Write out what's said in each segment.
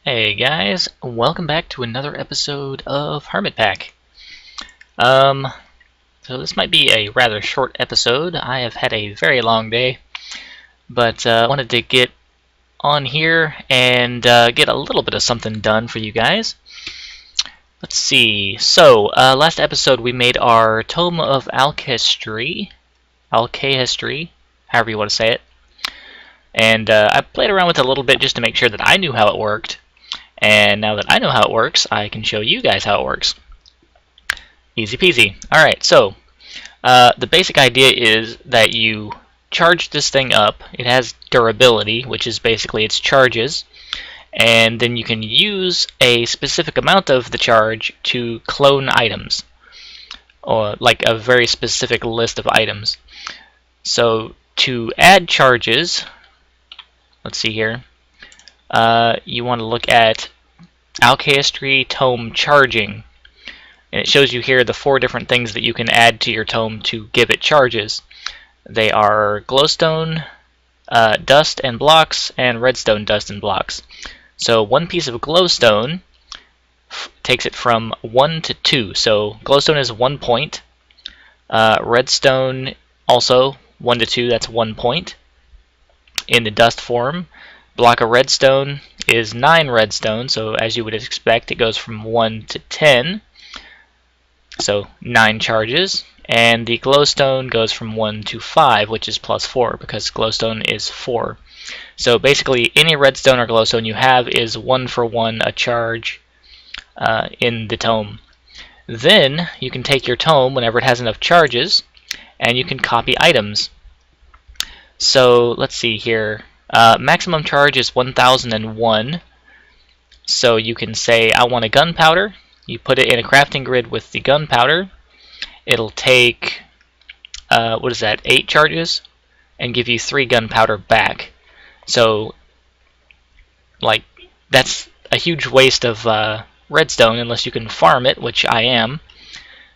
Hey guys, welcome back to another episode of Hermitpack. Um, so this might be a rather short episode. I have had a very long day, but I wanted to get on here and get a little bit of something done for you guys. Let's see. So, last episode we made our Tome of Alchemy, however you want to say it. And I played around with it a little bit just to make sure that I knew how it worked. And now that I know how it works, I can show you guys how it works. Easy peasy. Alright, so the basic idea is that you charge this thing up. It has durability, which is basically its charges. And then you can use a specific amount of the charge to clone items, or like a very specific list of items. So to add charges, let's see here. You want to look at Alchemy Tome Charging, and it shows you here the 4 different things that you can add to your tome to give it charges. They are glowstone, dust and blocks, and redstone dust and blocks. So one piece of glowstone takes it from 1 to 2. So glowstone is 1 point. Redstone also 1 to 2. That's 1 point. In the dust form, block of redstone is 9 redstone, so as you would expect, it goes from 1 to 10, so 9 charges. And the glowstone goes from 1 to 5, which is plus 4, because glowstone is 4. So basically, any redstone or glowstone you have is 1 for 1 a charge in the tome. Then you can take your tome whenever it has enough charges, and you can copy items. So let's see here. Maximum charge is 1001, so you can say I want a gunpowder. You put it in a crafting grid with the gunpowder. It'll take what is that, 8 charges, and give you 3 gunpowder back. So like, that's a huge waste of redstone unless you can farm it, which I am,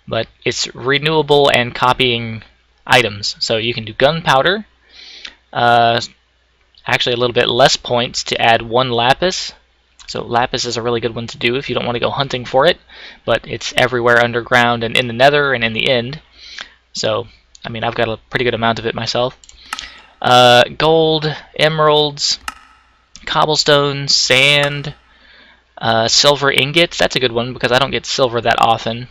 but it's renewable and copying items. So you can do gunpowder. Actually a little bit less points to add 1 lapis. So lapis is a really good one to do if you don't want to go hunting for it, but it's everywhere underground and in the nether and in the end. So, I mean, I've got a pretty good amount of it myself. Gold, emeralds, cobblestone, sand, silver ingots. That's a good one because I don't get silver that often.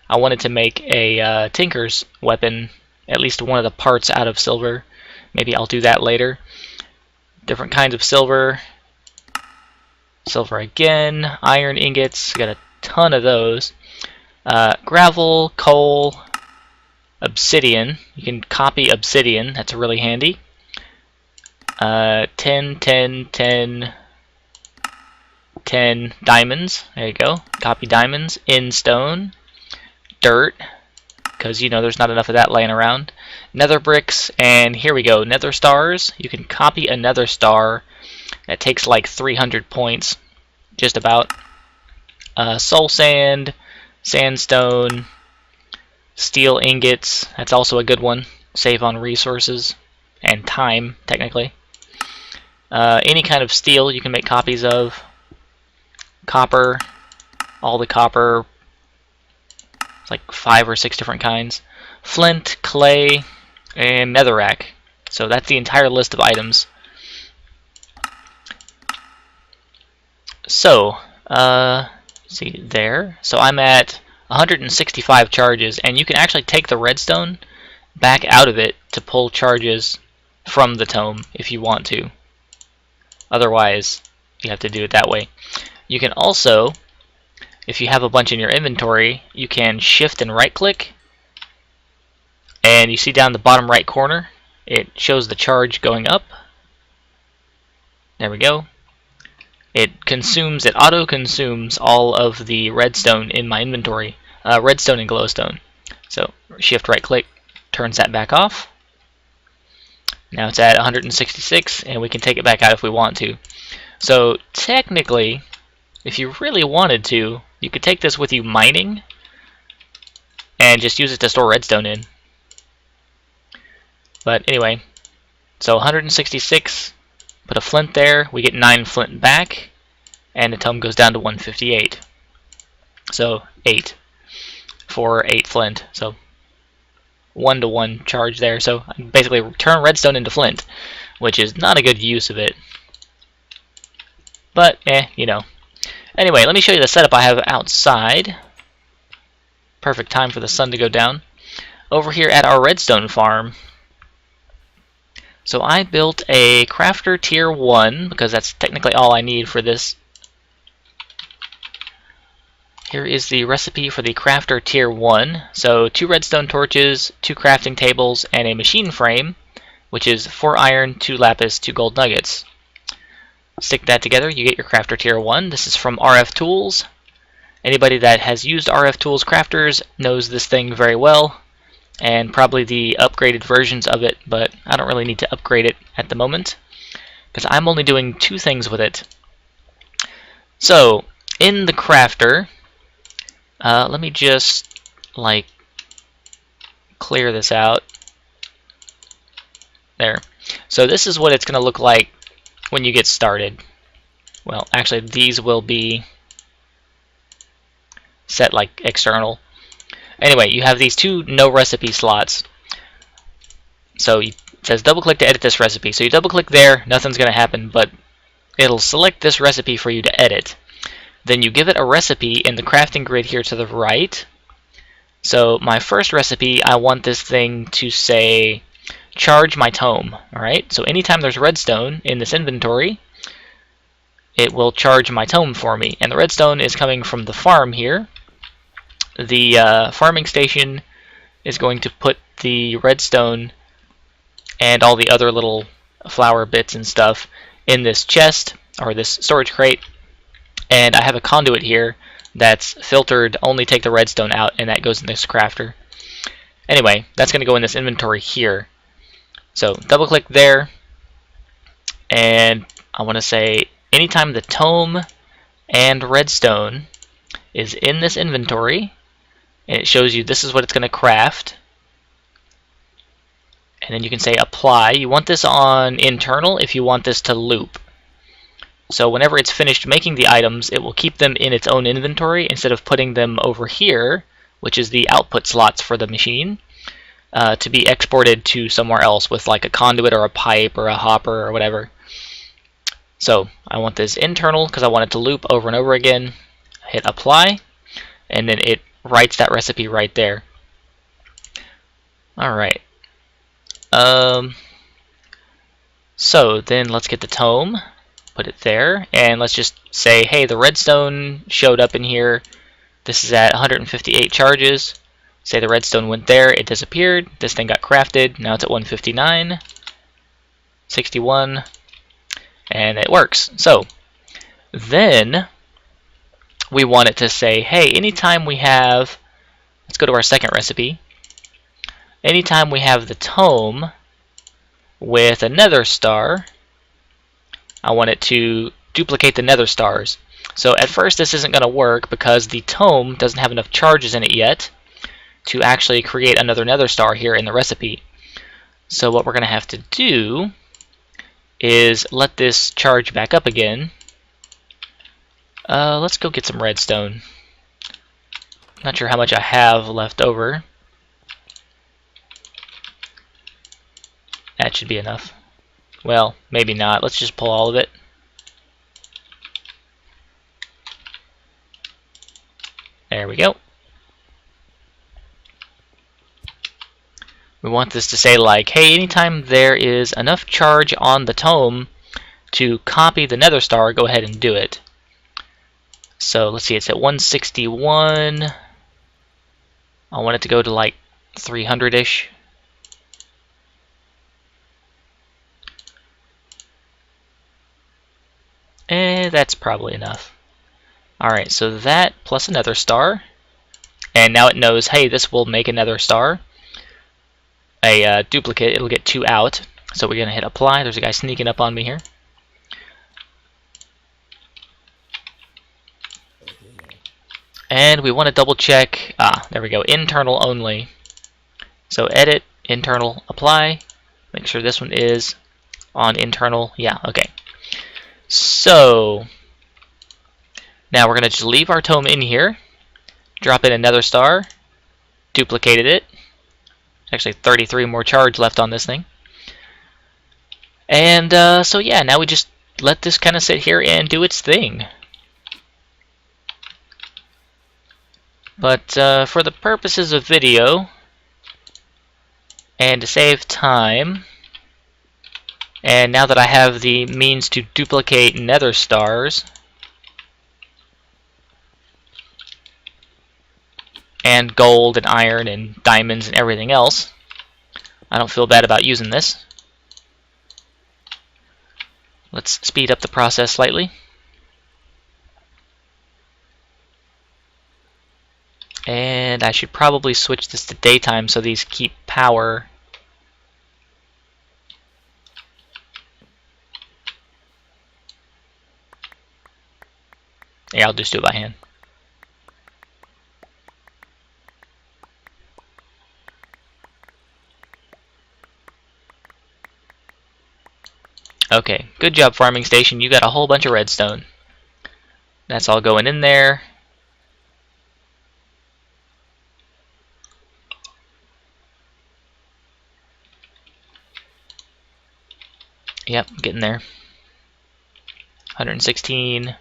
I wanted to make a tinker's weapon, at least one of the parts out of silver. Maybe I'll do that later. Different kinds of silver. Silver again. Iron ingots. Got a ton of those. Gravel, coal, obsidian. You can copy obsidian. That's really handy. 10, 10, 10, 10 diamonds. There you go. Copy diamonds. In stone. Dirt, because you know there's not enough of that laying around. Nether bricks, and here we go, Nether Stars. You can copy a Nether Star. That takes like 300 points, just about. Soul sand, sandstone, steel ingots. That's also a good one. Save on resources and time, technically. Any kind of steel you can make copies of. Copper, all the copper. It's like 5 or 6 different kinds. Flint, clay, and netherrack. So that's the entire list of items. So, see there. So I'm at 165 charges, and you can actually take the redstone back out of it to pull charges from the tome if you want to. Otherwise, you have to do it that way. You can also, if you have a bunch in your inventory, you can shift and right click, and you see down the bottom right corner it shows the charge going up. There we go. It auto consumes all of the redstone in my inventory, redstone and glowstone. So shift right click turns that back off. Now it's at 166, and we can take it back out if we want to. So technically, if you really wanted to, you could take this with you mining and just use it to store redstone in. But anyway, so 166, put a flint there, we get 9 flint back, and the tome goes down to 158. So 8 for 8 flint. So 1-to-1 charge there. So I basically turn redstone into flint, which is not a good use of it. But, you know. Anyway, let me show you the setup I have outside. Perfect time for the sun to go down. Over here at our redstone farm. So I built a crafter tier 1, because that's technically all I need for this. Here is the recipe for the crafter tier 1. So 2 redstone torches, 2 crafting tables, and a machine frame, which is 4 iron, 2 lapis, 2 gold nuggets. Stick that together, you get your crafter tier 1. This is from RF Tools. Anybody that has used RF Tools crafters knows this thing very well, and probably the upgraded versions of it, but I don't really need to upgrade it at the moment, because I'm only doing 2 things with it. So, in the crafter, let me just, like, clear this out. There. So this is what it's going to look like when you get started. Well, actually, these will be set like external. Anyway, you have these 2 no recipe slots. So it says double click to edit this recipe. So you double click there, nothing's going to happen, but it'll select this recipe for you to edit. Then you give it a recipe in the crafting grid here to the right. So my first recipe, I want this thing to say charge my tome. Alright, so anytime there's redstone in this inventory, it will charge my tome for me. And the redstone is coming from the farm here. The farming station is going to put the redstone and all the other little flower bits and stuff in this chest, or this storage crate. And I have a conduit here that's filtered, only take the redstone out, and that goes in this crafter. Anyway, that's going to go in this inventory here. So double click there, and I want to say anytime the tome and redstone is in this inventory, and it shows you this is what it's going to craft, and then you can say apply. You want this on internal if you want this to loop. So whenever it's finished making the items, it will keep them in its own inventory instead of putting them over here, which is the output slots for the machine, to be exported to somewhere else with like a conduit or a pipe or a hopper or whatever. So I want this internal because I want it to loop over and over again. Hit apply, and then it writes that recipe right there. Alright. So then let's get the tome, put it there, and let's just say, hey, the redstone showed up in here. This is at 158 charges. Say the redstone went there, it disappeared, this thing got crafted, now it's at 159, 61, and it works. So then we want it to say, hey, anytime we have, let's go to our second recipe, anytime we have the tome with a Nether Star, I want it to duplicate the Nether Stars. So at first this isn't going to work because the tome doesn't have enough charges in it yet to actually create another Nether Star here in the recipe. So what we're going to have to do is let this charge back up again. Let's go get some redstone. Not sure how much I have left over. That should be enough. Well, maybe not. Let's just pull all of it. There we go. We want this to say like, hey, anytime there is enough charge on the tome to copy the Nether Star, go ahead and do it. So let's see, it's at 161. I want it to go to like 300-ish. That's probably enough. Alright, so that plus another star. And now it knows, hey, this will make another star. A duplicate, it'll get 2 out. So we're going to hit apply. There's a guy sneaking up on me here. And we want to double check, there we go, internal only. So edit, internal, apply. Make sure this one is on internal. Yeah, okay. So Now we're going to just leave our tome in here, drop in another star, duplicated it. Actually 33 more charge left on this thing. And so yeah, now we just let this kind of sit here and do its thing. But for the purposes of video, and to save time, and now that I have the means to duplicate Nether Stars, and gold and iron and diamonds and everything else, I don't feel bad about using this. Let's speed up the process slightly. And I should probably switch this to daytime so these keep power. Yeah, I'll just do it by hand. Okay, good job, farming station. You got a whole bunch of redstone. That's all going in there. Yep, getting there. 116.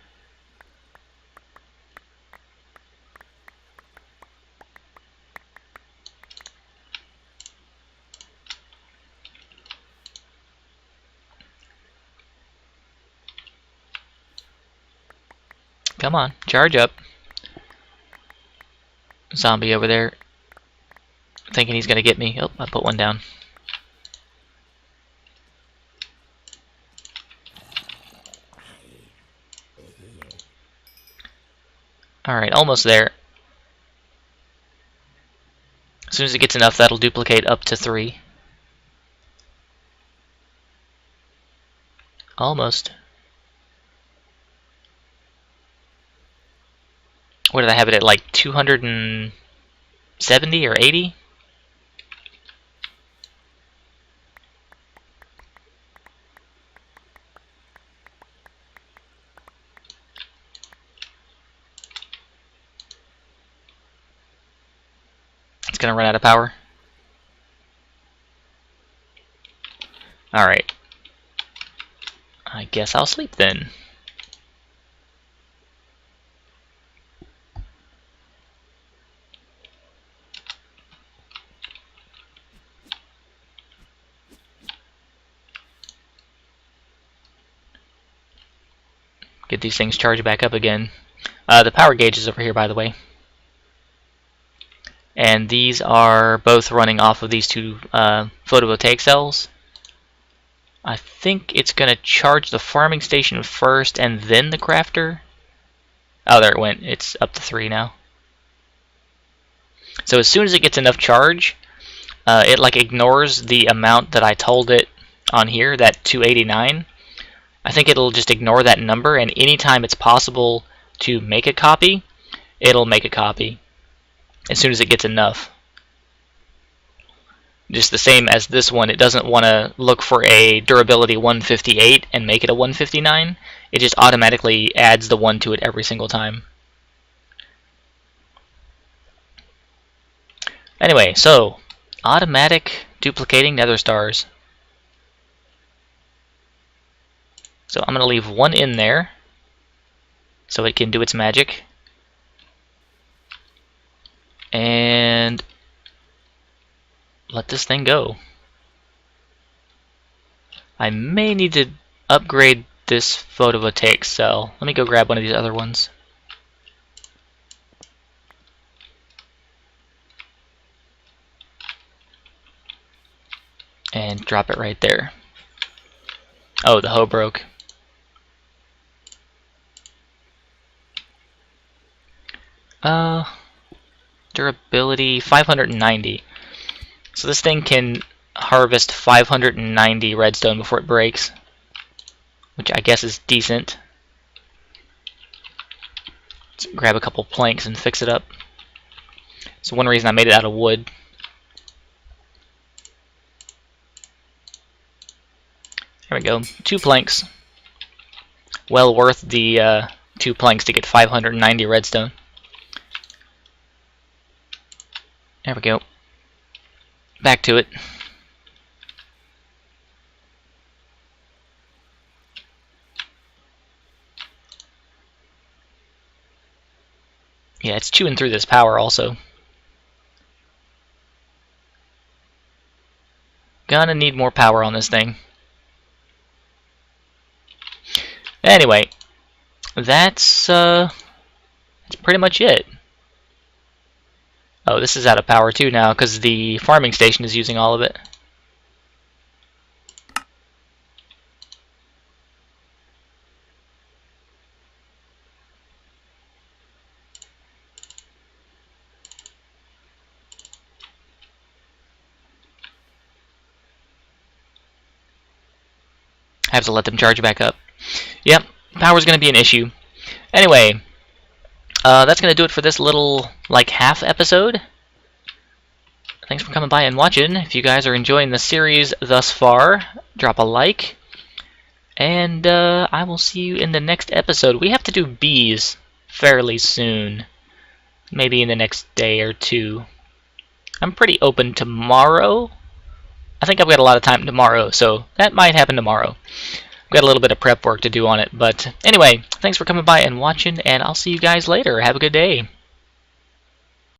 Come on, charge up. Zombie over there thinking he's gonna get me. Oh, I put one down. Alright, almost there. As soon as it gets enough, that'll duplicate up to 3. Almost. What did I have it at, like 270 or 80? It's gonna run out of power. Alright. I guess I'll sleep then. Get these things charged back up again. The power gauge is over here, by the way. And these are both running off of these two photovoltaic cells. I think it's going to charge the farming station first and then the crafter. Oh, there it went. It's up to 3 now. So as soon as it gets enough charge, it like ignores the amount that I told it on here, that 289. I think it'll just ignore that number, and anytime it's possible to make a copy, it'll make a copy as soon as it gets enough. Just the same as this one, it doesn't want to look for a durability 158 and make it a 159. It just automatically adds the 1 to it every single time. Anyway, so automatic duplicating Nether Stars. So I'm going to leave 1 in there so it can do its magic. And let this thing go. I may need to upgrade this photovoltaic cell. Let me go grab one of these other ones. And drop it right there. Oh, the hoe broke. Durability 590. So this thing can harvest 590 redstone before it breaks, which I guess is decent. Let's grab a couple planks and fix it up. So one reason I made it out of wood. There we go. 2 planks. Well worth the 2 planks to get 590 redstone. There we go. Back to it. Yeah, it's chewing through this power also. Gonna need more power on this thing. Anyway, that's pretty much it. Oh, this is out of power too now because the farming station is using all of it. I have to let them charge back up. Yep, power's going to be an issue. Anyway, that's going to do it for this little, like, half episode. Thanks for coming by and watching. If you guys are enjoying the series thus far, drop a like. And I will see you in the next episode. We have to do bees fairly soon. Maybe in the next day or two. I'm pretty open tomorrow. I think I've got a lot of time tomorrow, so that might happen tomorrow. I've got a little bit of prep work to do on it. But anyway, thanks for coming by and watching, and I'll see you guys later. Have a good day.